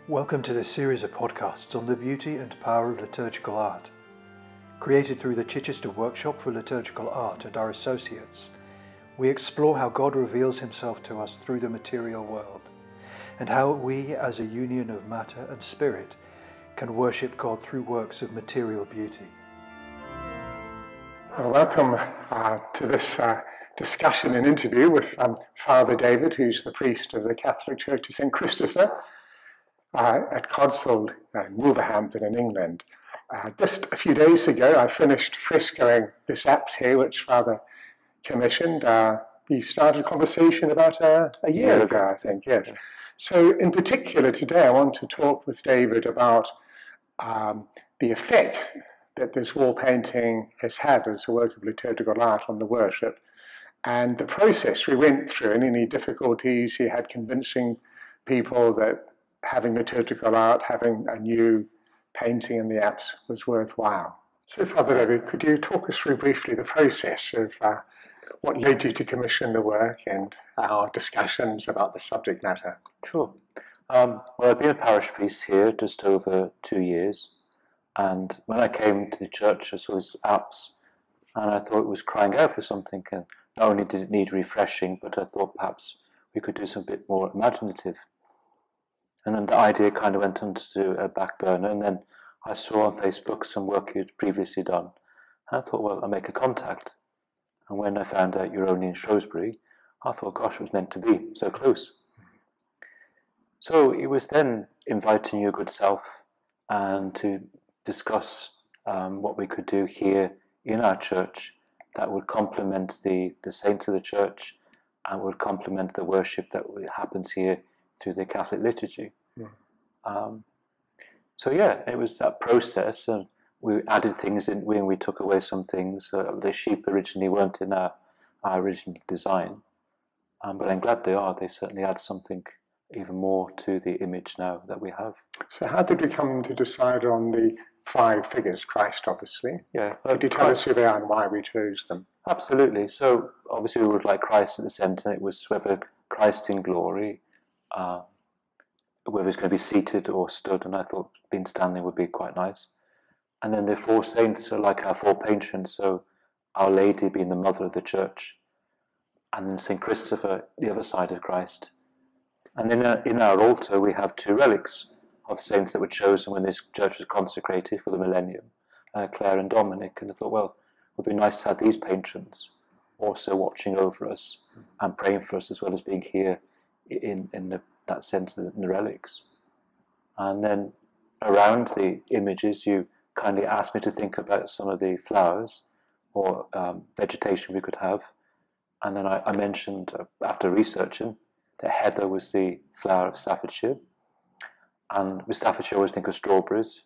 Welcome to this series of podcasts on the beauty and power of liturgical art. Created through the Chichester Workshop for Liturgical Art and our associates, we explore how God reveals himself to us through the material world, and how we, as a union of matter and spirit, can worship God through works of material beauty. Well, welcome to this discussion and interview with Father David, who's the priest of the Catholic Church of St. Christopher at Codswold in Wolverhampton in England. Just a few days ago, I finished frescoing this apse here, which Father commissioned. We started a conversation about a year ago, I think, yes. So in particular today, I want to talk with David about the effect that this wall painting has had as a work of liturgical art on the worship, and the process we went through, and any difficulties he had convincing people that having liturgical art, having a new painting in the apse was worthwhile. So Father David, could you talk us through briefly the process of what led you to commission the work and our discussions about the subject matter? Sure. Well, I've been a parish priest here just over 2 years, and when I came to the church, I saw this apse, and I thought it was crying out for something. And not only did it need refreshing, but I thought perhaps we could do something a bit more imaginative. And then the idea kind of went onto a back burner, and then I saw on Facebook some work you'd previously done. And I thought, well, I'll make a contact. And when I found out you're only in Shrewsbury, I thought, gosh, it was meant to be, so close. So it was then inviting your good self and to discuss what we could do here in our church that would complement the saints of the church and would complement the worship that happens here through the Catholic liturgy. So yeah, it was that process, and we added things in when we took away some things. The sheep originally weren't in our original design, but I'm glad they are. They certainly add something even more to the image now that we have. So how did we come to decide on the 5 figures, Christ obviously? Yeah. Could you tell us who they are and why we chose them? Absolutely. So obviously we would like Christ at the centre. It was whether Christ in glory, whether it's going to be seated or stood, and I thought being standing would be quite nice. And then the 4 saints are like our 4 patrons, so Our Lady being the mother of the church, and then St. Christopher, the other side of Christ. And then in our altar we have 2 relics of saints that were chosen when this church was consecrated for the millennium, Clare and Dominic, and I thought, well, it would be nice to have these patrons also watching over us and praying for us, as well as being here in that sense in the relics. And then around the images, you kindly asked me to think about some of the flowers or vegetation we could have. And then I mentioned, after researching, that heather was the flower of Staffordshire. And with Staffordshire, I always think of strawberries.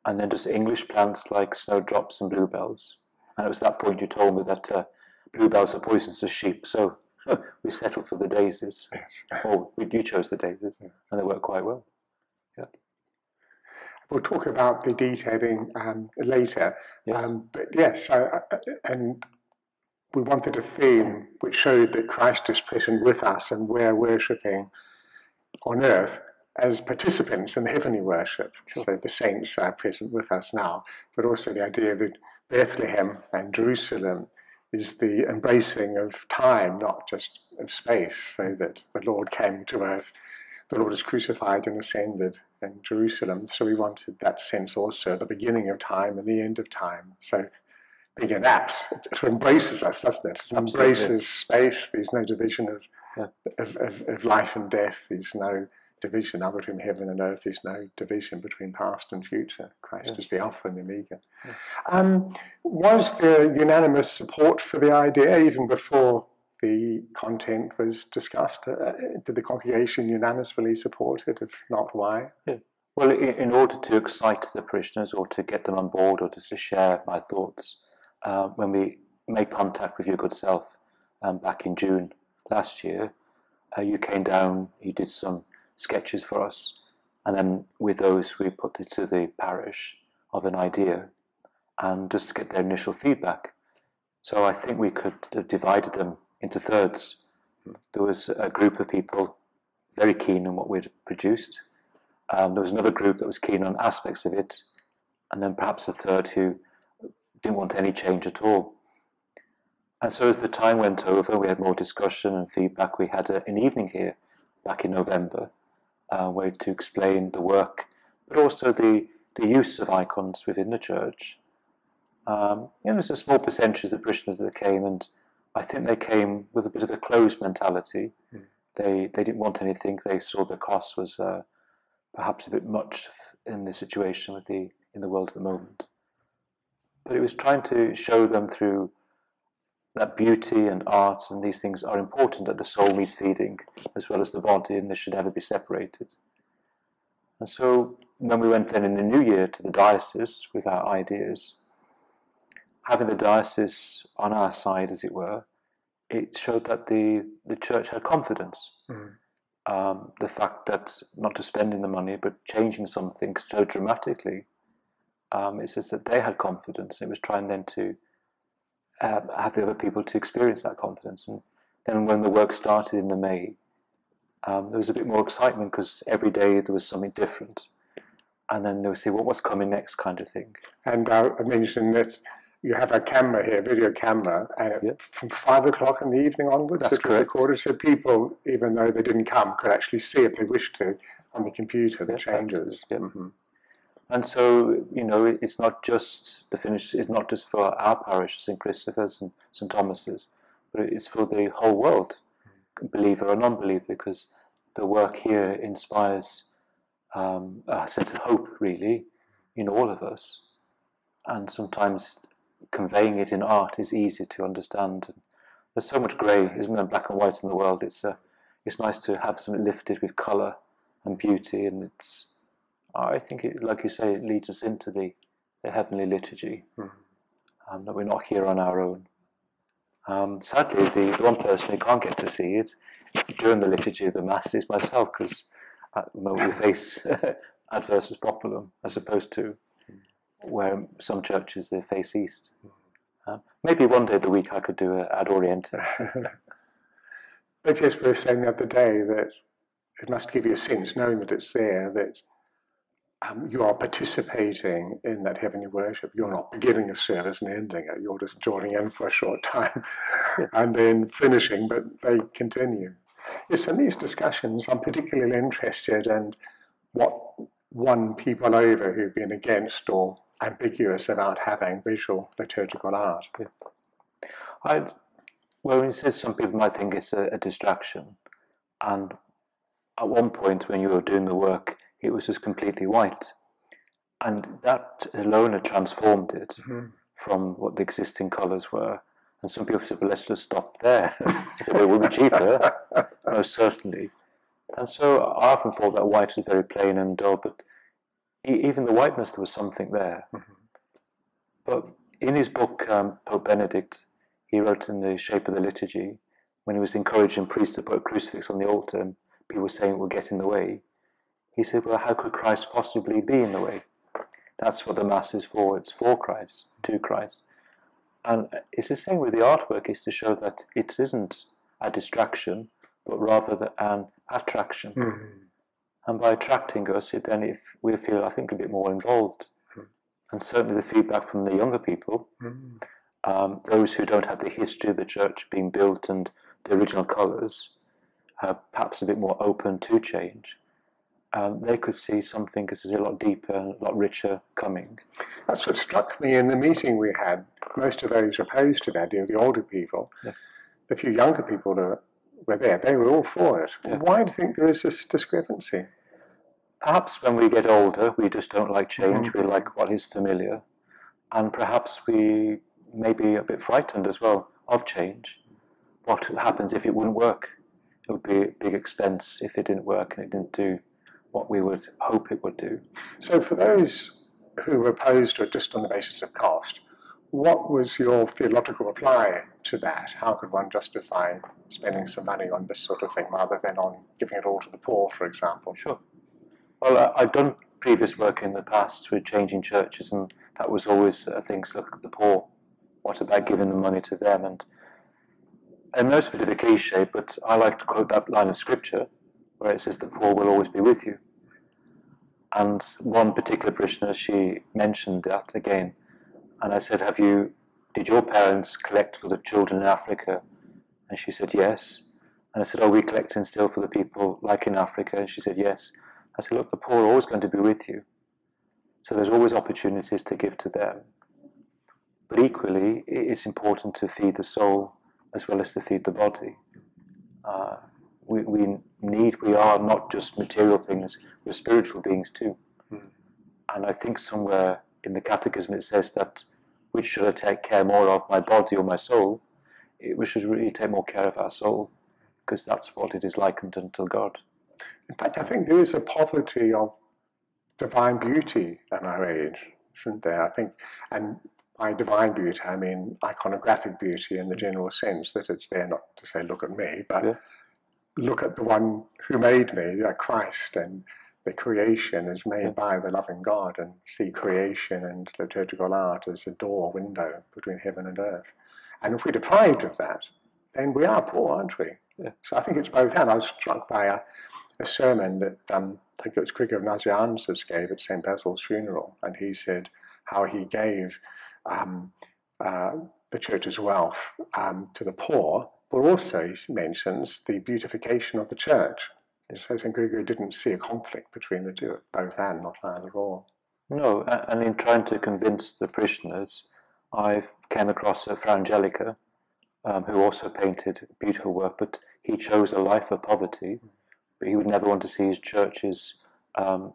And then just English plants like snowdrops and bluebells. And it was at that point you told me that bluebells are poisonous to sheep. So we settled for the daisies. Yes. Or you chose the daisies, and they work quite well. Yeah. We'll talk about the detailing later. Yes. But yes, and we wanted a theme which showed that Christ is present with us and we're worshipping on earth as participants in heavenly worship. Sure. So the saints are present with us now, but also the idea that Bethlehem and Jerusalem is the embracing of time, not just of space, so that the Lord came to earth, the Lord is crucified and ascended in Jerusalem. So we wanted that sense also, the beginning of time and the end of time. So being an apse, it embraces us, doesn't it? It embraces space. There's no division of life and death. There's no division now between heaven and earth. There's no division between past and future. Christ is the Alpha and the Omega. Was there unanimous support for the idea even before the content was discussed? Did the congregation unanimously support it? If not, why? Yeah. Well, in order to excite the parishioners or to get them on board or just to share my thoughts, when we made contact with your good self back in June last year, you came down, you did some sketches for us, and then with those we put it to the parish of an idea and just to get their initial feedback. So I think we could have divided them into thirds. There was a group of people very keen on what we'd produced, There was another group that was keen on aspects of it, and then perhaps a third who didn't want any change at all. And so as the time went over, we had more discussion and feedback. We had an evening here back in November where to explain the work, but also the use of icons within the church. There's a small percentage of the parishioners that came, and I think they came with a bit of a closed mentality. They didn't want anything. They saw the cost was perhaps a bit much in the situation in the world at the moment. But it was trying to show them through that beauty and art and these things are important, that the soul needs feeding as well as the body, and they should never be separated. And so when we went then in the new year to the diocese with our ideas, having the diocese on our side, as it were, it showed that the church had confidence. The fact that not just spending the money but changing something so dramatically, it says that they had confidence. It was trying then to have the other people to experience that confidence. And then when the work started in the May, there was a bit more excitement because every day there was something different. And then they would say, well, what's coming next, kind of thing. And I mentioned that you have a camera here, video camera, and from 5 o'clock in the evening onwards, that's correct. Recorded, so people, even though they didn't come, could actually see if they wished to on the computer the changes. And so, it's not just it's not just for our parish, St. Christopher's and St. Thomas's, but it's for the whole world, believer or non-believer, because the work here inspires a sense of hope, really, in all of us. And sometimes conveying it in art is easy to understand. There's so much grey, isn't there, black and white in the world. It's nice to have something lifted with colour and beauty, and I think, like you say, it leads us into the heavenly liturgy, that we're not here on our own. Sadly, the one person who can't get to see it during the liturgy of the Mass is myself, because at the moment we face adversus populum, as opposed to where some churches they face east. Maybe one day of the week I could do an Ad Orientem. But yes, we were saying the other day that it must give you a sense, knowing that it's there, that you are participating in that heavenly worship. You're not beginning a service and ending it. You're just joining in for a short time and then finishing, but they continue. Yes, in these discussions, I'm particularly interested in what won people over who've been against or ambiguous about having visual liturgical art. Well, you said some people might think it's a distraction, and at one point when you were doing the work, it was just completely white, and that alone had transformed it from what the existing colours were. And some people said, well, let's just stop there. They said, well, it would be cheaper, most certainly. And so I often thought that white was very plain and dull, but even the whiteness, there was something there. But in his book, Pope Benedict, he wrote in The Shape of the Liturgy, when he was encouraging priests to put a crucifix on the altar, and people were saying it will get in the way, he said, well, how could Christ possibly be in the way? That's what the Mass is for. It's for Christ, to Christ. And it's the same with the artwork, is to show that it isn't a distraction, but rather an attraction. And by attracting us, then if we feel, I think, a bit more involved. And certainly the feedback from the younger people, those who don't have the history of the church being built and the original colours, perhaps a bit more open to change. They could see something that is a lot deeper and a lot richer coming. That's what struck me in the meeting we had. Most of those opposed to the idea, the older people. The few younger people that were there, they were all for it. Why do you think there is this discrepancy? Perhaps when we get older, we just don't like change. We like what is familiar. And perhaps we may be a bit frightened as well of change. What happens if it wouldn't work? It would be a big expense if it didn't work and it didn't do what we would hope it would do. So for those who were opposed to it just on the basis of cost, what was your theological reply to that? How could one justify spending some money on this sort of thing rather than on giving it all to the poor, for example? Sure. Well, I've done previous work in the past with changing churches, and that was always things, look at the poor. What about giving the money to them? And I know it's a bit of a cliche, but I like to quote that line of scripture where it says the poor will always be with you. And one particular parishioner, she mentioned that again. And I said, did your parents collect for the children in Africa? And she said, yes. And I said, are we collecting still for the people like in Africa? And she said, yes. I said, look, the poor are always going to be with you. So there's always opportunities to give to them. But equally, it's important to feed the soul as well as to feed the body. We are not just material things, we're spiritual beings too. And I think somewhere in the Catechism it says that which should I take care more of, my body or my soul? We should really take more care of our soul, because that's what it is likened unto God. In fact, I think there is a poverty of divine beauty in our age, isn't there? I think, and by divine beauty, I mean iconographic beauty in the general sense that it's there not to say, look at me, but look at the one who made me, Christ, and the creation is made by the loving God, and see creation and liturgical art as a door, window between heaven and earth. And if we're deprived of that, then we are poor, aren't we? Yeah. So I think it's both and. I was struck by a sermon that I think it was Gregor of Nazianzus gave at St. Basil's funeral, and he said how he gave the church's wealth to the poor, but also he mentions the beautification of the church. So St. Gregor didn't see a conflict between the two, both and, not either or. No, and in trying to convince the parishioners, I came across a Fra Angelica, who also painted beautiful work, but he chose a life of poverty. But he would never want to see his churches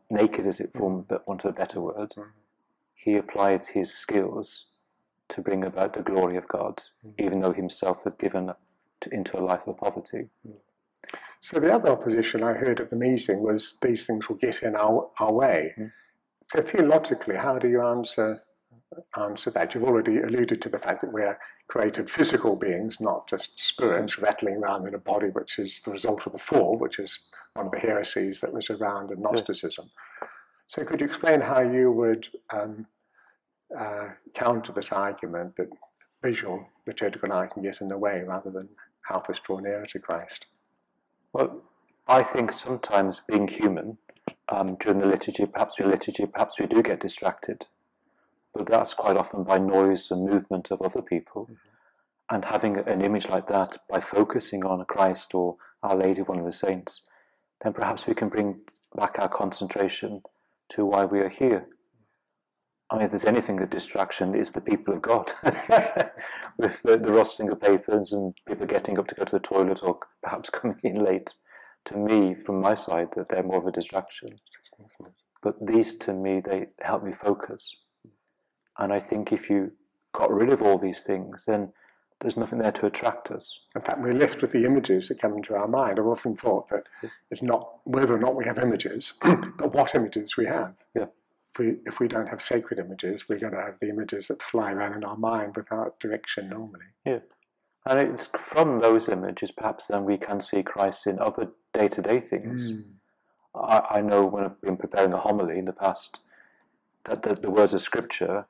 naked, as it for want of a better word. He applied his skills to bring about the glory of God, even though himself had given into a life of poverty. So the other opposition I heard at the meeting was these things will get in our way. So theologically, how do you answer that? You've already alluded to the fact that we're created physical beings, not just spirits rattling around in a body, which is the result of the fall, which is one of the heresies that was around in Gnosticism. So could you explain how you would counter this argument that visual liturgical art can get in the way rather than help us draw nearer to Christ? Well, I think sometimes being human, during the liturgy, perhaps we do get distracted. But that's quite often by noise and movement of other people. And having an image like that, by focusing on Christ or Our Lady, one of the saints, then perhaps we can bring back our concentration to why we are here. I mean, if there's anything a distraction, it's the people of God. With the rustling of papers and people getting up to go to the toilet or perhaps coming in late. To me, from my side, that they're more of a distraction. But these, to me, they help me focus. And I think if you got rid of all these things, then there's nothing there to attract us. In fact, we're left with the images that come into our mind. I've often thought that it's not whether or not we have images, but what images we have. Yeah. If we don't have sacred images, we're going to have the images that fly around in our mind without direction normally. Yeah. And it's from those images, perhaps, then we can see Christ in other day-to-day things. I know when I've been preparing a homily in the past, that the words of Scripture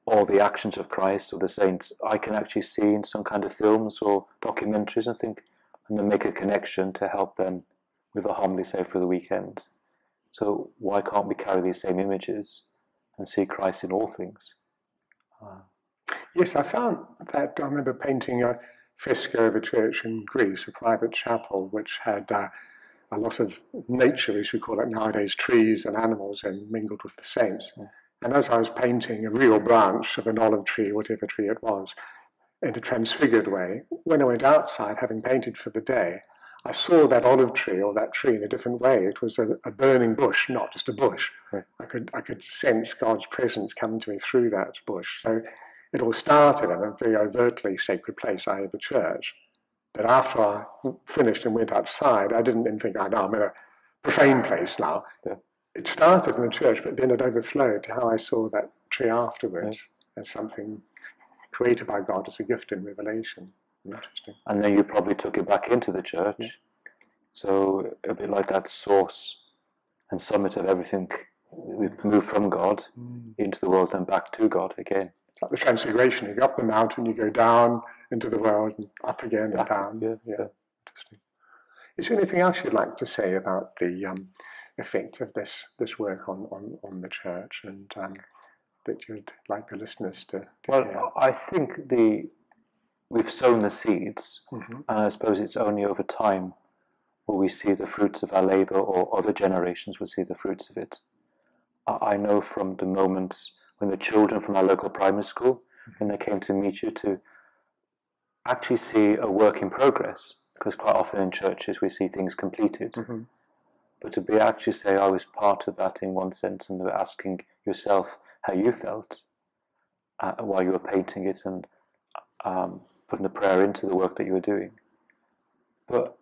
or the actions of Christ or the saints, I can actually see in some kind of films or documentaries and then make a connection to help them with a homily, say, for the weekend. So why can't we carry these same images and see Christ in all things? Yes, I found that I remember painting a fresco of a church in Greece, a private chapel, which had a lot of nature, as we call it nowadays, trees and animals, and mingled with the saints. And as I was painting a real branch of an olive tree, whatever tree it was, in a transfigured way, when I went outside, having painted for the day, I saw that olive tree or that tree in a different way. It was a burning bush, not just a bush. Right. I could sense God's presence coming to me through that bush. So it all started in a very overtly sacred place, i.e. the church. But after I finished and went outside, I didn't then think, I'm in a profane place now. Yeah. It started in the church, but then it overflowed to how I saw that tree afterwards as something created by God as a gift in revelation. Interesting. And then you probably took it back into the church. Yeah. So a bit like that source and summit of everything. We move from God into the world and back to God again. It's like the transfiguration. You go up the mountain, you go down into the world and up again and down. Yeah. Interesting. Is there anything else you'd like to say about the effect of this work on the church, and that you'd like the listeners to hear? I think we've sown the seeds, and I suppose it's only over time will we see the fruits of our labour, or other generations will see the fruits of it. I know from the moments when the children from our local primary school, when they came to meet you, to actually see a work in progress, because quite often in churches we see things completed. But to be actually say I was part of that in one sense, and asking yourself how you felt while you were painting it, and putting the prayer into the work that you were doing. But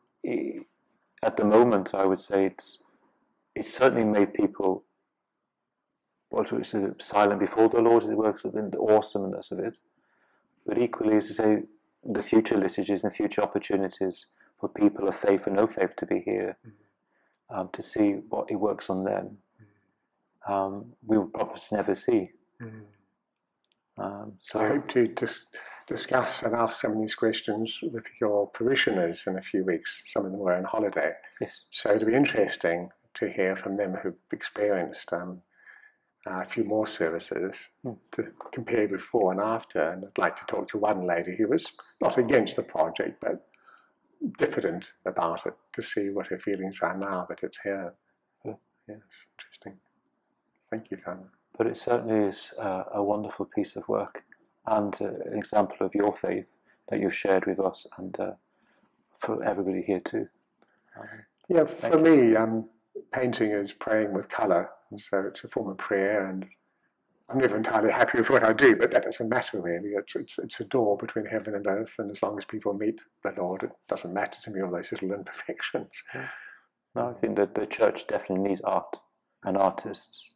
at the moment, I would say it's certainly made people silent before the Lord, as it works, within the awesomeness of it. But equally, as to say, the future liturgies and the future opportunities for people of faith and no faith to be here, to see what it works on them, we will probably never see. So I hope to discuss and ask some of these questions with your parishioners in a few weeks. Some of them were on holiday. yes, So it'll be interesting to hear from them who've experienced a few more services to compare before and after. And I'd like to talk to one lady who was not against the project, but diffident about it, to see what her feelings are now that it's here. Yes, interesting. Thank you, Father. but it certainly is a wonderful piece of work, and an example of your faith that you've shared with us, and for everybody here too. Yeah, for me, painting is praying with colour, and so it's a form of prayer, and I'm never entirely happy with what I do, but that doesn't matter really. It's a door between heaven and earth, and as long as people meet the Lord, it doesn't matter to me all those little imperfections. No, I think that the church definitely needs art and artists,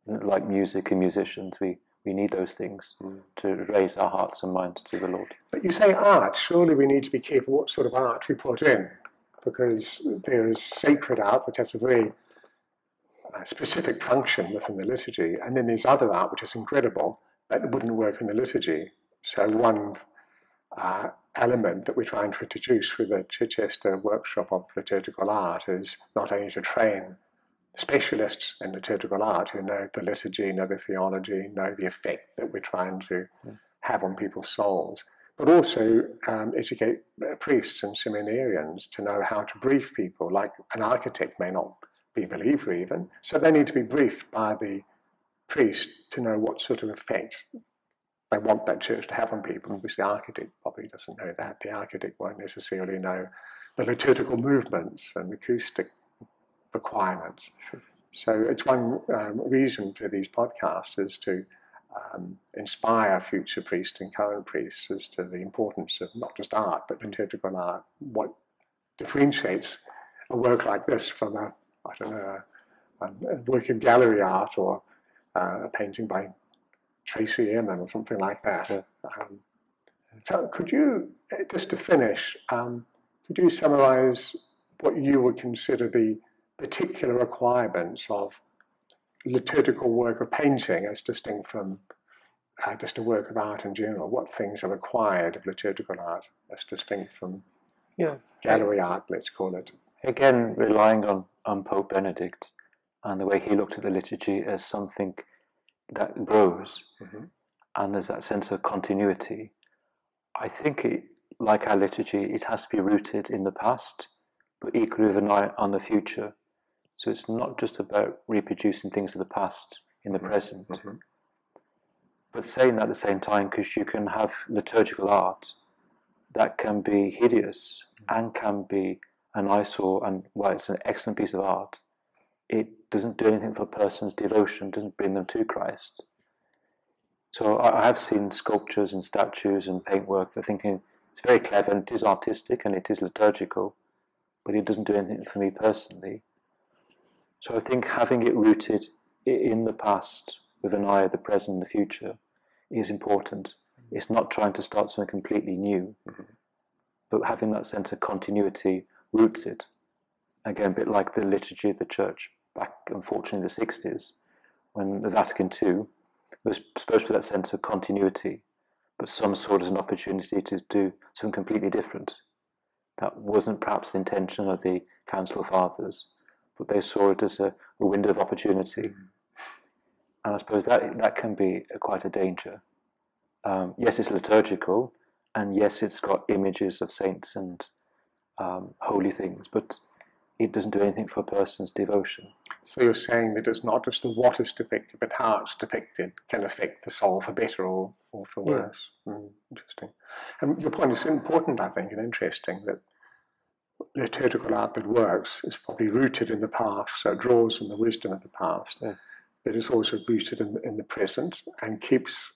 like music and musicians. We need those things to raise our hearts and minds to the Lord. But you say art, surely we need to be careful what sort of art we put in, because there is sacred art, which has a very specific function within the liturgy, and then there's other art which is incredible but wouldn't work in the liturgy. So one element that we're trying to introduce with the Chichester workshop of liturgical art is not only to train specialists in liturgical art who know the liturgy, know the theology, know the effect that we're trying to have on people's souls, but also educate priests and seminarians to know how to brief people. Like an architect may not be a believer even, so they need to be briefed by the priest to know what sort of effect they want that church to have on people, because the architect probably doesn't know that. The architect won't necessarily know the liturgical movements and acoustic requirements. Sure. So it's one reason for these podcasts is to inspire future priests and current priests as to the importance of not just art, but liturgical art. What differentiates a work like this from a work in gallery art, or a painting by Tracy Emin or something like that. Yeah. So could you, just to finish, could you summarize what you would consider the particular requirements of liturgical work of painting as distinct from just a work of art in general? What things are required of liturgical art as distinct from gallery art, let's call it? Again, relying on Pope Benedict and the way he looked at the liturgy as something that grows, and there's that sense of continuity. I think, like our liturgy, it has to be rooted in the past, but equally with an eye on the future. So it's not just about reproducing things of the past in the present, but saying that at the same time, because you can have liturgical art that can be hideous and can be an eyesore, and while it's an excellent piece of art, it doesn't do anything for a person's devotion, doesn't bring them to Christ. So I have seen sculptures and statues and paintwork that thinking it's very clever and it is artistic and it is liturgical, but it doesn't do anything for me personally. So I think having it rooted in the past with an eye at the present and the future is important. It's not trying to start something completely new, but having that sense of continuity roots it. Again, a bit like the liturgy of the church back, unfortunately, in the 60s, when the Vatican II was supposed to be that sense of continuity, but some sort of an opportunity to do something completely different. That wasn't perhaps the intention of the Council Fathers, but they saw it as a window of opportunity. And I suppose that can be quite a danger. Yes, it's liturgical, and yes, it's got images of saints and holy things, but it doesn't do anything for a person's devotion. So you're saying that it's not just the what is depicted, but how it's depicted can affect the soul for better or for worse. Interesting. And your point is important, I think, and interesting, that liturgical art that works is probably rooted in the past, so it draws on the wisdom of the past, but it's also rooted in the present and keeps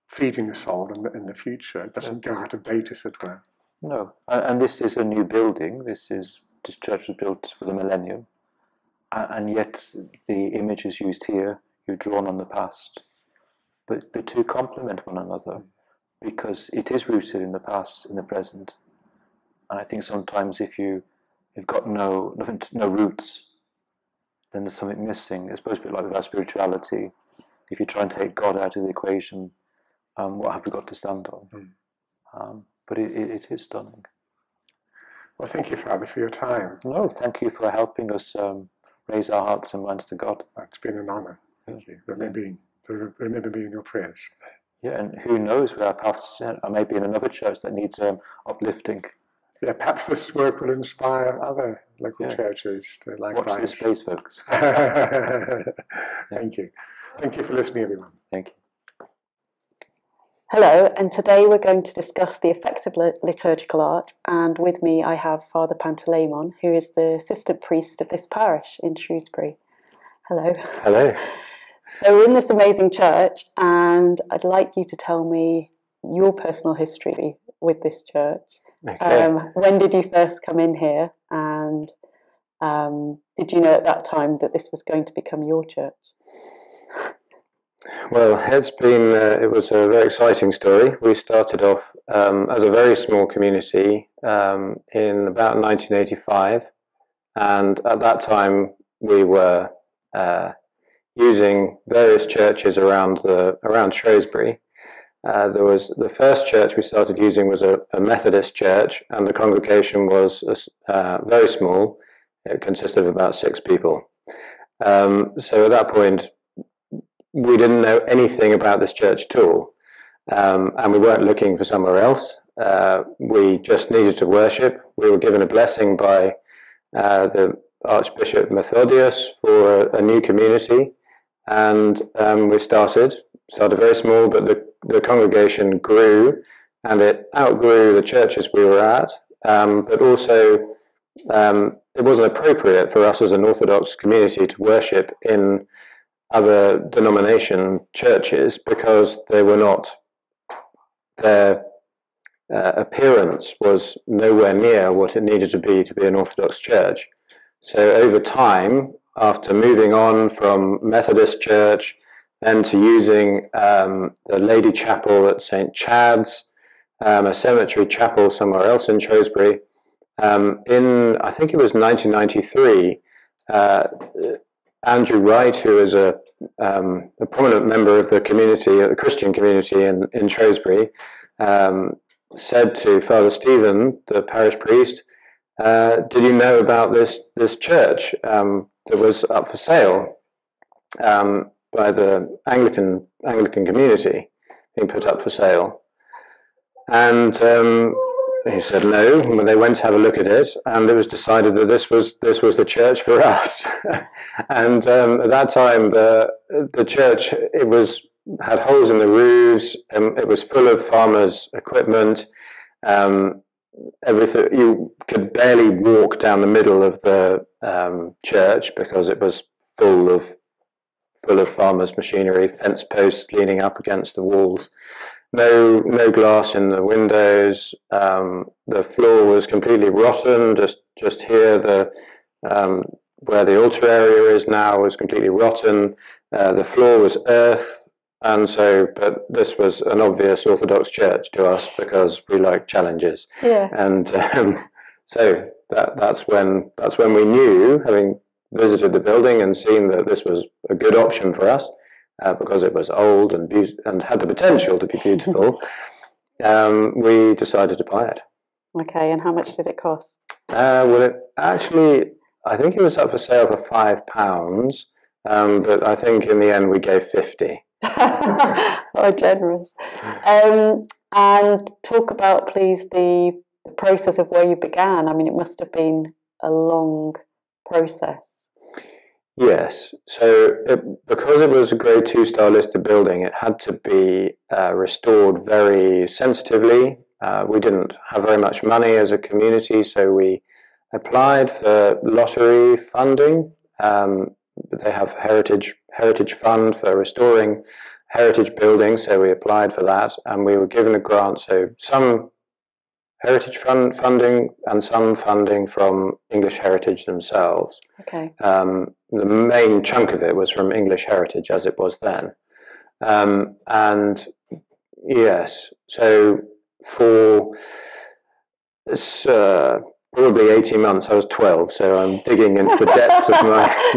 feeding the soul in the future. It doesn't go out of date, as it were. No, and this is a new building. This church was built for the millennium, and yet the images used here, you've drawn on the past, but the two complement one another because it is rooted in the past, in the present. And I think sometimes if you've got no roots, then there's something missing. It's supposed to be like with our spirituality. If you try and take God out of the equation, what have we got to stand on? But it is stunning. Well, thank you, Father, for your time. No, thank you for helping us raise our hearts and minds to God. It's been an honour. Thank you. Remember me in your prayers. Yeah, and who knows where our paths I may be in another church that needs uplifting. Yeah, perhaps this work will inspire other local churches to likewise. Watch this space, folks. Thank you. Thank you for listening, everyone. Thank you. Hello, and today we're going to discuss the effects of liturgical art, and with me I have Father Pantaleimon, who is the assistant priest of this parish in Shrewsbury. Hello. Hello. So we're in this amazing church, and I'd like you to tell me your personal history with this church. Okay. When did you first come in here, and did you know at that time that this was going to become your church? Well, it was a very exciting story. We started off as a very small community in about 1985, and at that time we were using various churches around Shrewsbury. There was the first church we started using was a Methodist church, and the congregation was very small. It consisted of about 6 people. So at that point, we didn't know anything about this church at all, and we weren't looking for somewhere else. We just needed to worship. We were given a blessing by the Archbishop Methodius for a new community, and we started very small, but the congregation grew, and it outgrew the churches we were at, but also it wasn't appropriate for us as an Orthodox community to worship in other denomination churches because they were not, their appearance was nowhere near what it needed to be an Orthodox church. So over time, after moving on from Methodist Church, then to using the Lady Chapel at St. Chad's, a cemetery chapel somewhere else in Shrewsbury, I think it was 1993, Andrew Wright, who is a prominent member of the community, the Christian community in Shrewsbury, said to Father Stephen, the parish priest, "Did you know about this church that was up for sale by the Anglican community, being put up for sale?" And he said no. When they went to have a look at it, and it was decided that this was the church for us. And at that time, the church had holes in the roofs. It was full of farmers' equipment. Everything, you could barely walk down the middle of the church because it was full of farmers' machinery, fence posts leaning up against the walls. No glass in the windows. The floor was completely rotten. Just here, where the altar area is now was completely rotten. The floor was earth, but this was an obvious Orthodox church to us because we like challenges. Yeah. And so that's when we knew, having visited the building and seen that this was a good option for us. Because it was old and had the potential to be beautiful, we decided to buy it. Okay, and how much did it cost? Well, it actually I think it was up for sale for £5, but I think in the end we gave 50. Oh, generous. And talk about, please, the process of where you began. I mean, it must have been a long process. Yes, so because it was a Grade 2 star listed building, it had to be restored very sensitively. We didn't have very much money as a community, so we applied for lottery funding. They have heritage fund for restoring heritage buildings, so we applied for that, and we were given a grant. So some heritage funding and some funding from English Heritage themselves. Okay. The main chunk of it was from English Heritage, as it was then. And yes, so for this, probably 18 months, I was 12, so I'm digging into the depths of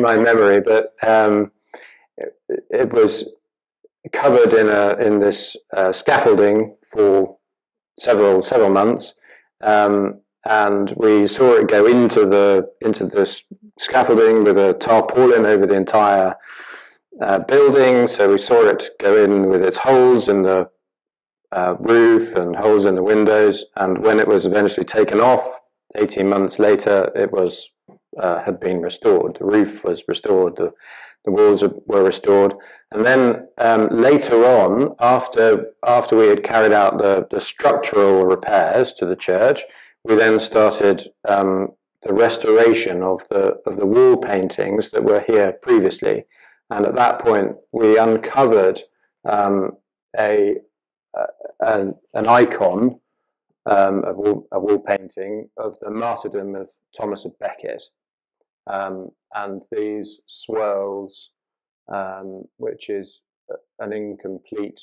my memory, but it was covered in this scaffolding for several months, and we saw it go into this scaffolding with a tarpaulin over the entire building. So we saw it go in with its holes in the roof and holes in the windows. And when it was eventually taken off, 18 months later, it was had been restored. The roof was restored. The walls were restored. And then later on, after we had carried out the structural repairs to the church, we then started the restoration of the wall paintings that were here previously. And at that point, we uncovered an icon, a wall painting of the martyrdom of Thomas of Becket. And these swirls, which is an incomplete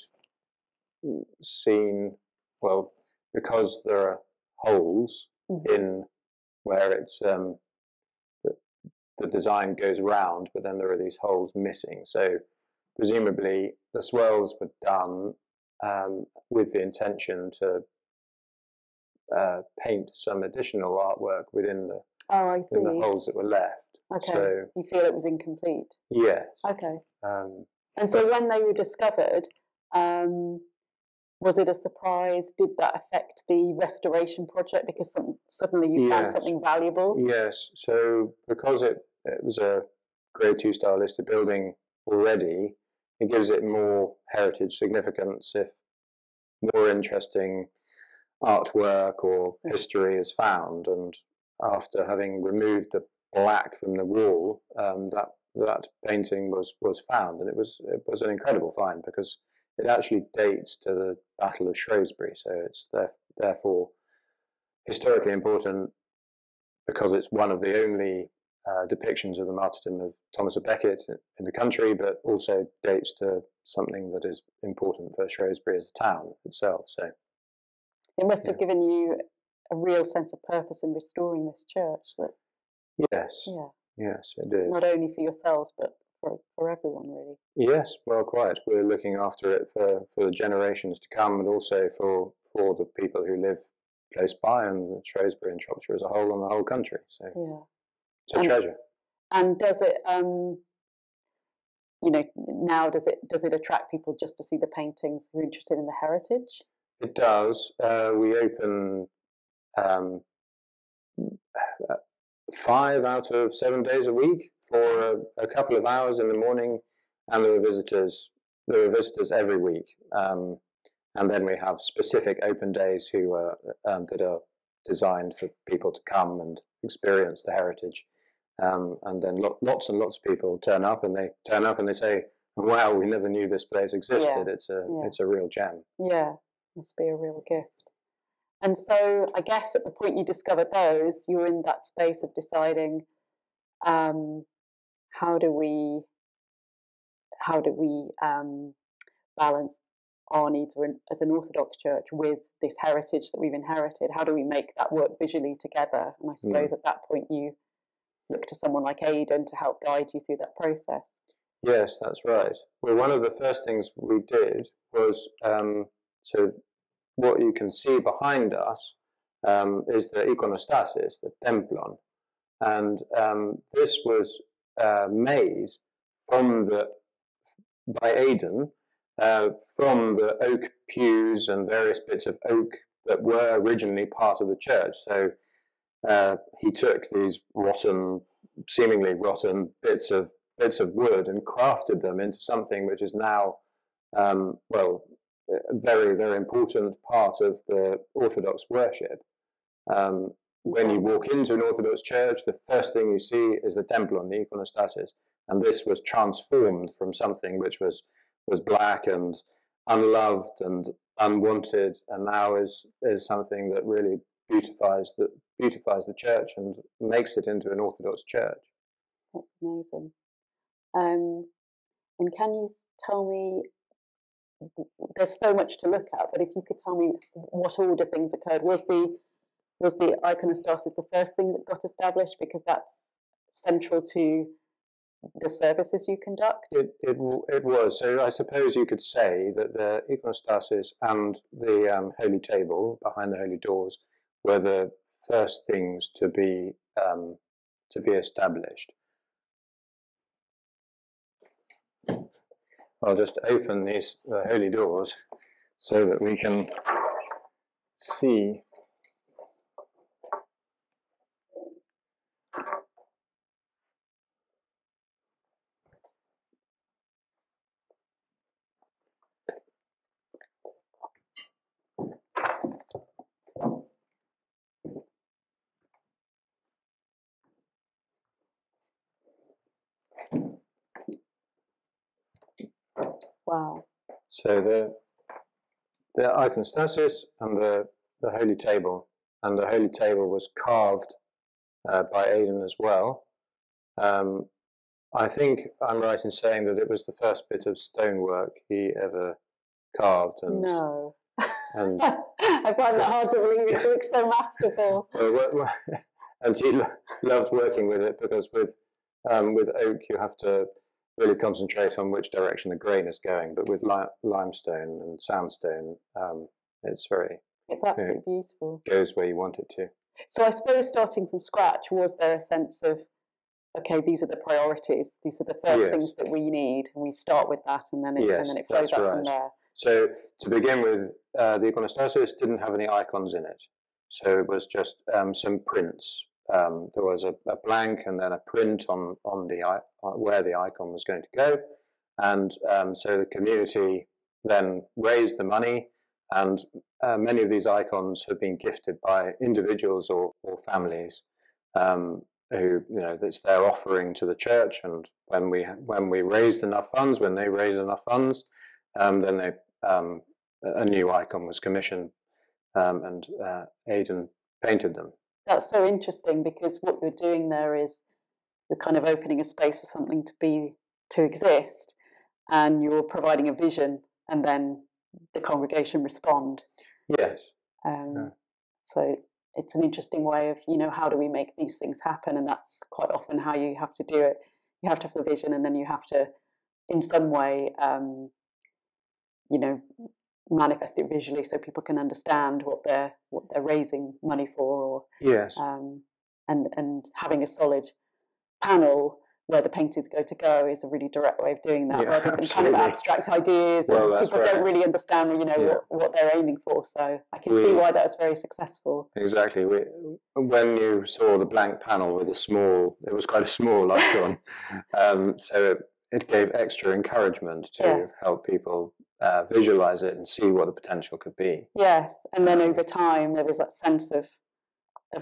scene, well, because there are holes in where it's the design goes round, but then there are these holes missing. So presumably the swirls were done with the intention to paint some additional artwork within the holes that were left. Okay. So, you feel it was incomplete? Yes. Okay. And so when they were discovered, was it a surprise? Did that affect the restoration project because suddenly you found something valuable? Yes. So because it was a Grade 2 star listed building already, it gives it more heritage significance if more interesting artwork or history is found. And after having removed the black from the wall, that painting was found, and it was an incredible find because it actually dates to the Battle of Shrewsbury. So it's therefore historically important because it's one of the only depictions of the martyrdom of Thomas of Becket in the country, but also dates to something that is important for Shrewsbury as a town itself. So it must have given you a real sense of purpose in restoring this church. Yes, it did. Not only for yourselves, but for everyone, really. Yes, well, quite. We're looking after it for the generations to come, and also for the people who live close by, and Shrewsbury and Shropshire as a whole, and the whole country. So it's a treasure. And does it, now does it attract people just to see the paintings who are interested in the heritage? It does. We open 5 out of 7 days a week for a couple of hours in the morning, and there are visitors every week. And then we have specific open days that are designed for people to come and experience the heritage. And then lots and lots of people turn up and they say, "Wow, we never knew this place existed." It's a real gem. Yeah, must be a real gift. And so I guess at the point you discovered those, you were in that space of deciding, how do we balance our needs as an Orthodox church with this heritage that we've inherited? How do we make that work visually together? And I suppose at that point you look to someone like Aidan to help guide you through that process. Yes, that's right. Well, one of the first things we did was, so what you can see behind us is the iconostasis, the templon. and this was made by Aidan from the oak pews and various bits of oak that were originally part of the church. So he took these seemingly rotten bits of wood and crafted them into something which is now, a very, very important part of the Orthodox worship. When you walk into an Orthodox church, the first thing you see is the temple and the iconostasis, and this was transformed from something which was black and unloved and unwanted, and now is something that really beautifies the church and makes it into an Orthodox church. That's amazing. And can you tell me, there's so much to look at, but if you could tell me what order things occurred. Was the iconostasis the first thing that got established, because that's central to the services you conduct? It was. So I suppose you could say that the iconostasis and the holy table behind the holy doors were the first things to be established. I'll just open these holy doors so that we can see. Wow. So the iconostasis and the holy table, and the holy table was carved by Aidan as well. I think I'm right in saying that it was the first bit of stonework he ever carved. And, no. And I find that hard to believe. It looks so masterful. And he loved working with it, because with oak you have to really concentrate on which direction the grain is going, but with limestone and sandstone, it's absolutely beautiful. Goes where you want it to. So I suppose, starting from scratch, was there a sense of, okay, these are the priorities, these are the first things that we need, and we start with that, and then it flows up from there. So to begin with, the iconostasis didn't have any icons in it, so it was just some prints. There was a blank and then a print on where the icon was going to go, and so the community then raised the money, and many of these icons have been gifted by individuals or families who, that's their offering to the church. And when we raised enough funds, when they raised enough funds, then a new icon was commissioned, and Aidan painted them. That's so interesting, because what you're doing there is you're kind of opening a space for something to exist, and you're providing a vision, and then the congregation respond. Yes. So it's an interesting way of, how do we make these things happen? And that's quite often how you have to do it. You have to have the vision, and then you have to, in some way, manifest it visually so people can understand what they're raising money for, or yes, and having a solid panel where the paintings go is a really direct way of doing that, rather than kind of abstract ideas, and people don't really understand what they're aiming for. So I can see why that's very successful. Exactly. When you saw the blank panel with it was quite a small icon, so it gave extra encouragement to help people visualize it and see what the potential could be. Yes, and then over time there was that sense of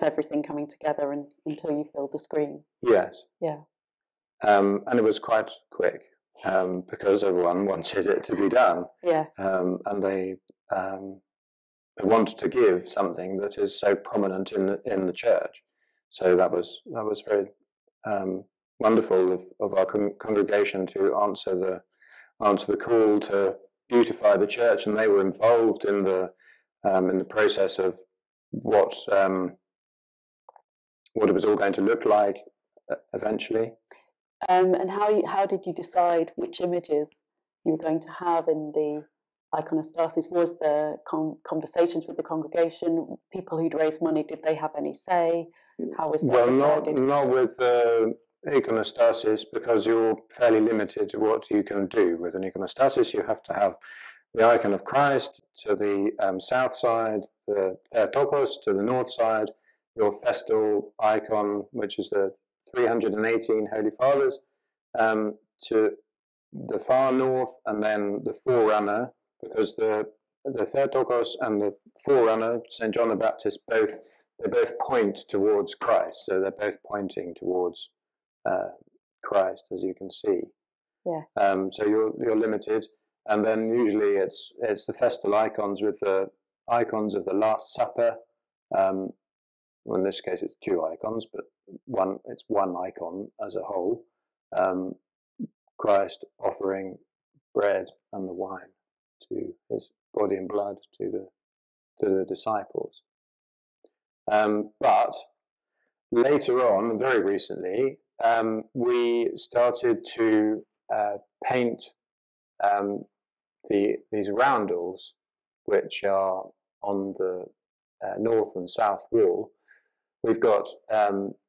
everything coming together until you filled the screen. Yes. Yeah. And it was quite quick, because everyone wanted it to be done. Yeah. And they wanted to give something that is so prominent in the church. So that was very wonderful of our congregation to answer the call to beautify the church, and they were involved in the process of what it was all going to look like eventually. And how did you decide which images you were going to have in the iconostasis? Was there conversations with the congregation? People who'd raised money, did they have any say? How was that Well, decided? not with iconostasis, because you're fairly limited to what you can do with an iconostasis. You have to have the icon of Christ to the south side, the Theotokos to the north side, your festal icon, which is the 318 Holy Fathers, to the far north, and then the forerunner, because the Theotokos and the forerunner, St. John the Baptist, they both point towards Christ, so they're both pointing towards Christ, as you can see. Yeah. So you're limited, and then usually it's the festal icons with the icons of the Last Supper. Well, in this case, it's two icons, but it's one icon as a whole. Christ offering bread and the wine to his body and blood to the disciples. But later on, very recently, we started to paint these roundels, which are on the north and south wall. We've got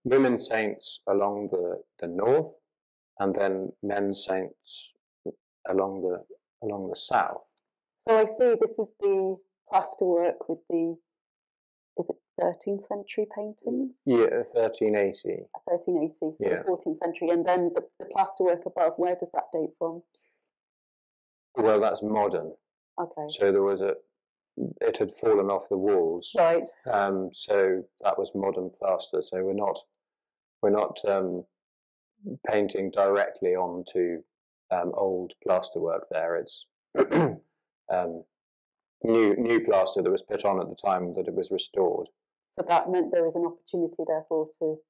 women saints along the north, and then men saints along the south. So I see this is the plasterwork with the, is it 13th century paintings? Yeah, 1380. 1380, so Yeah. the 14th century, and then the plasterwork above, where does that date from? Well, that's modern. Okay. So it had fallen off the walls. Right. So that was modern plaster. So we're not painting directly onto old plasterwork there. It's new plaster that was put on at the time that it was restored. So that meant there was an opportunity, therefore, to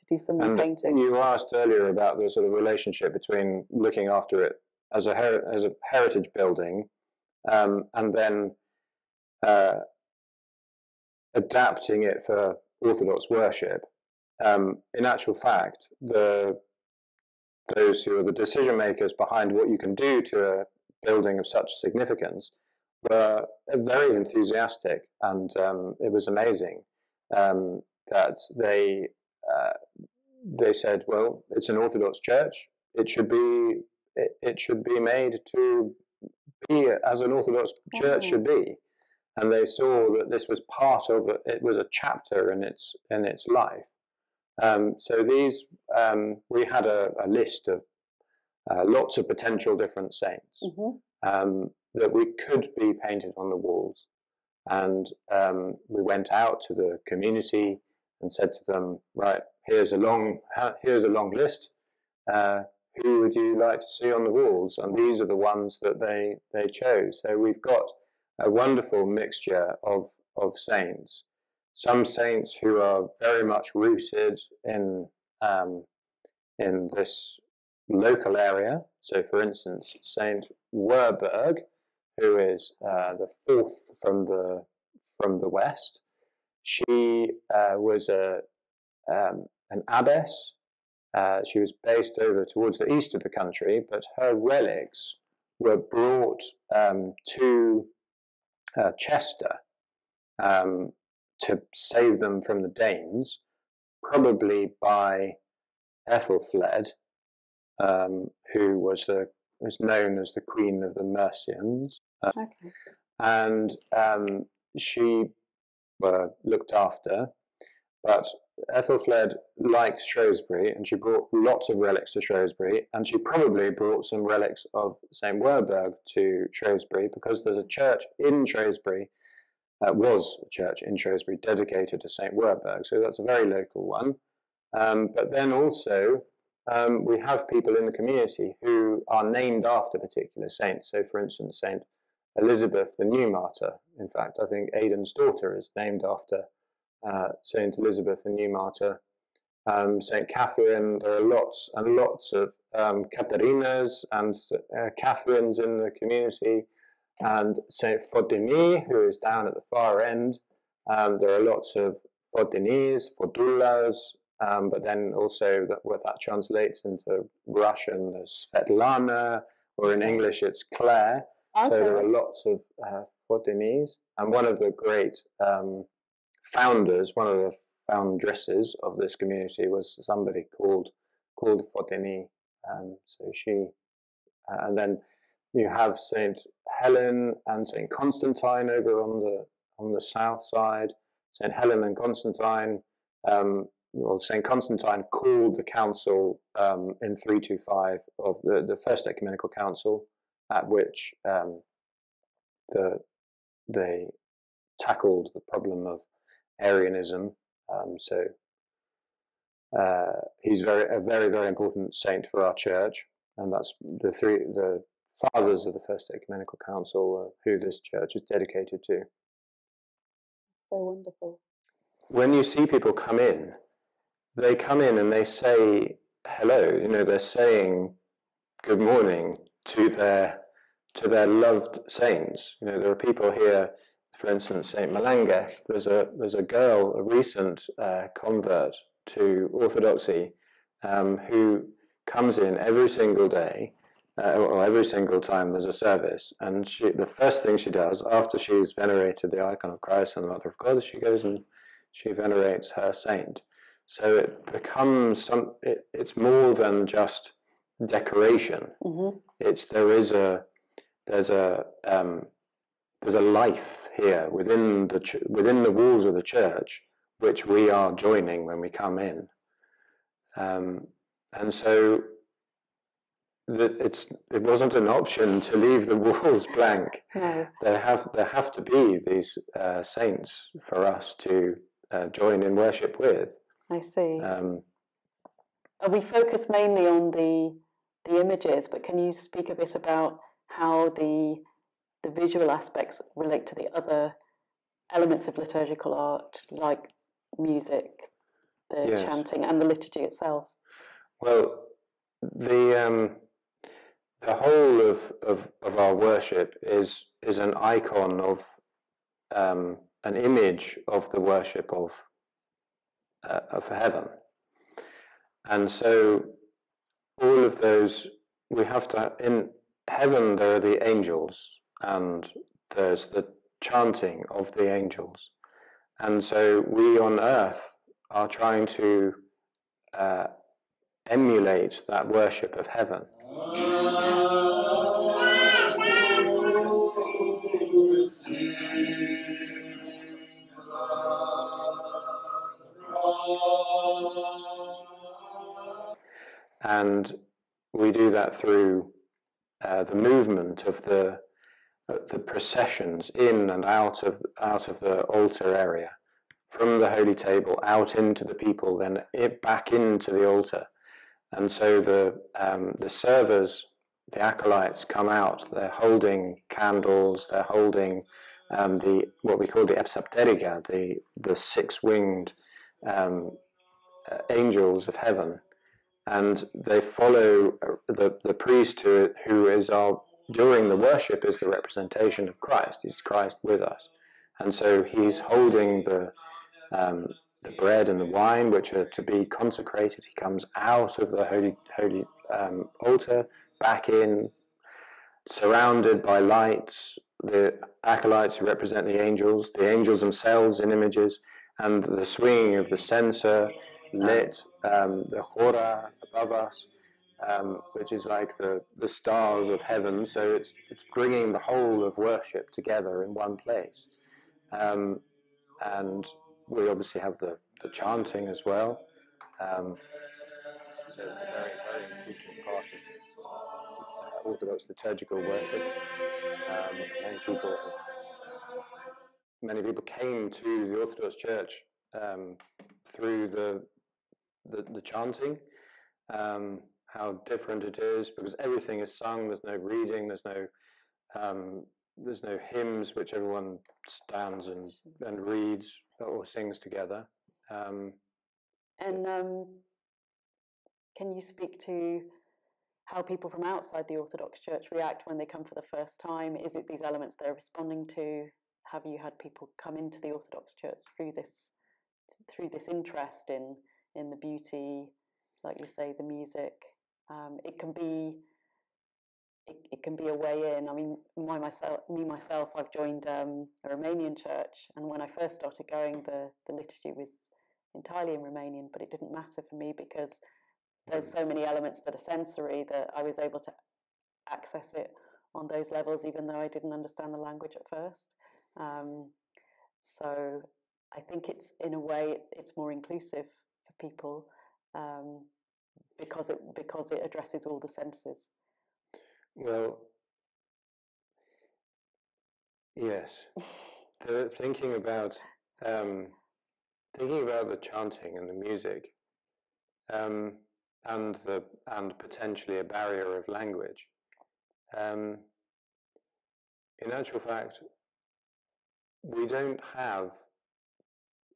do some painting. You asked earlier about the sort of relationship between looking after it as a heritage building, and then adapting it for Orthodox worship. In actual fact, those who are the decision makers behind what you can do to a building of such significance were very enthusiastic, and it was amazing that they said, well, it's an Orthodox church. It should be made to be as an Orthodox church should be, and they saw that this was part of it. It was a chapter in its life. So these we had a list of lots of potential different saints that we could be painted on the walls, and we went out to the community and said to them, right, here's a long list. Who would you like to see on the walls? And these are the ones that they chose. So we've got a wonderful mixture of saints. Some saints who are very much rooted in this local area. So, for instance, Saint Werburg, who is the fourth from the west. She was an abbess. She was based over towards the east of the country, but her relics were brought to Chester to save them from the Danes, probably by Ethelfled, who was known as the Queen of the Mercians. Okay. And she were looked after, but Ethelfled liked Shrewsbury, and she brought lots of relics to Shrewsbury, and she probably brought some relics of St. Werburg to Shrewsbury, because there's a church in Shrewsbury, was a church in Shrewsbury dedicated to St. Werburg, so that's a very local one. But then also we have people in the community who are named after particular saints. So, for instance, St. Elizabeth the New Martyr. In fact, I think Aidan's daughter is named after St. Elizabeth the New Martyr. St. Catherine, there are lots and lots of Catharinas and Catherines in the community. And St. Fodini, who is down at the far end. There are lots of Fodinis, Fodulas, but then also what that translates into Russian as Svetlana, or in English it's Claire. Okay. So there are lots of Fodinis. And one of the great founders, one of the foundresses of this community was somebody called Fotini. So she, and then you have Saint Helen and Saint Constantine over on the south side. Saint Helen and Constantine. Well, Saint Constantine called the council in 325 of the First Ecumenical Council, at which they tackled the problem of Arianism. So he's a very, very important saint for our church, and that's the fathers of the First Ecumenical Council who this church is dedicated to. So wonderful. When you see people come in, they come in and they say hello. You know, they're saying good morning to their loved saints. You know, there are people here, for instance, Saint Malanga. There's a girl, a recent convert to Orthodoxy, who comes in every single day, or every single time there's a service, and the first thing she does after she's venerated the icon of Christ and the Mother of God, she goes and she venerates her saint. So it becomes it's more than just decoration. Mm-hmm. There's a life here within the walls of the church, which we are joining when we come in, and so it wasn't an option to leave the walls blank. No. There have to be these saints for us to join in worship with. I see. We focus mainly on the images, but can you speak a bit about how the visual aspects relate to the other elements of liturgical art, like music, the chanting, and the liturgy itself? Well, the whole of our worship is an icon of an image of the worship of heaven, and so all of those we have to. In heaven there are the angels, and there's the chanting of the angels, and so we on earth are trying to emulate that worship of heaven. And we do that through the movement of the processions in and out of the altar area, from the holy table out into the people, then back into the altar. And so the servers, the acolytes, come out. They're holding candles. They're holding what we call the epsapteriga, the six-winged angels of heaven, and they follow the priest who is during the worship is the representation of Christ. He's Christ with us, and so he's holding the bread and the wine, which are to be consecrated. He comes out of the holy altar, back in, surrounded by lights, the acolytes who represent the angels themselves in images, and the swinging of the censer lit, the hora above us, which is like the stars of heaven. So it's bringing the whole of worship together in one place. And we obviously have the chanting as well. So it's a very, very important part of Orthodox liturgical worship. Many people came to the Orthodox Church through the chanting. How different it is, because everything is sung. There's no reading. There's no hymns which everyone stands and reads or sings together. Can you speak to how people from outside the Orthodox Church react when they come for the first time? Is it these elements they're responding to? Have you had people come into the Orthodox Church through this interest in the beauty, like you say, the music? It can be a way in. I mean, myself, I've joined a Romanian church, and when I first started going, the liturgy was entirely in Romanian, but it didn't matter for me because there's so many elements that are sensory that I was able to access it on those levels, even though I didn't understand the language at first. So I think it's, in a way, it's more inclusive for people because it addresses all the senses. Well, yes. Thinking about the chanting and the music, and potentially a barrier of language. In actual fact, we don't have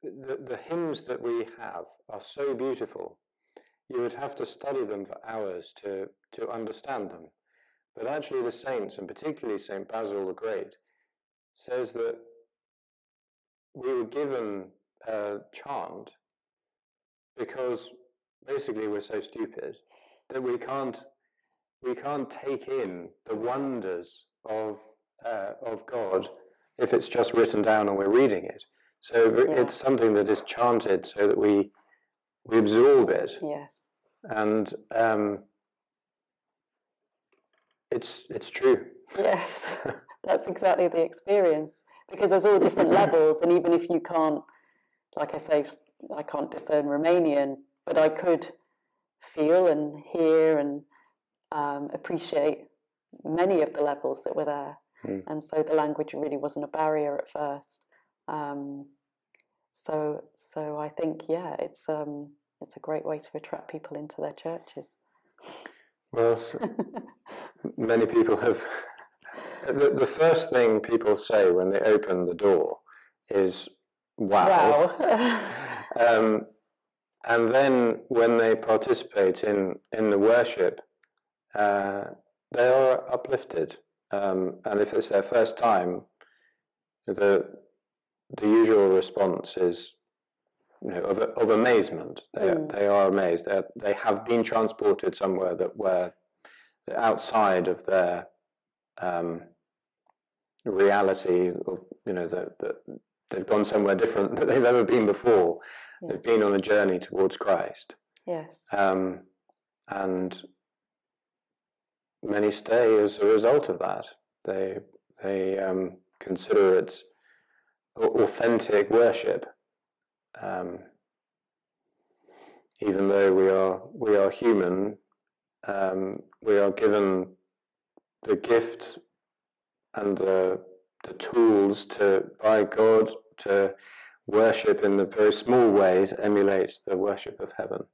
the hymns that we have are so beautiful. You would have to study them for hours to understand them. But actually, the saints, and particularly Saint Basil the Great, says that we were given a chant because basically we're so stupid that we can't take in the wonders of God if it's just written down and we're reading it. So it's something that is chanted so that we absorb it. Yes. And it's true. Yes, that's exactly the experience, because there's all different levels, and even if you can't, like I say, I can't discern Romanian, but I could feel and hear and appreciate many of the levels that were there. And so the language really wasn't a barrier at first. So I think, it's a great way to attract people into their churches. Well, many people have. The first thing people say when they open the door is "Wow," and then when they participate in the worship, they are uplifted. And if it's their first time, the usual response is, of amazement. They are amazed. They have been transported somewhere that were outside of their reality, of that they've gone somewhere different that they've ever been before. Yeah. They've been on a journey towards Christ. Yes. And many stay as a result of that. They consider it authentic worship. Even though we are human, we are given the gift and the tools by God to worship in the very small ways, emulate the worship of heaven.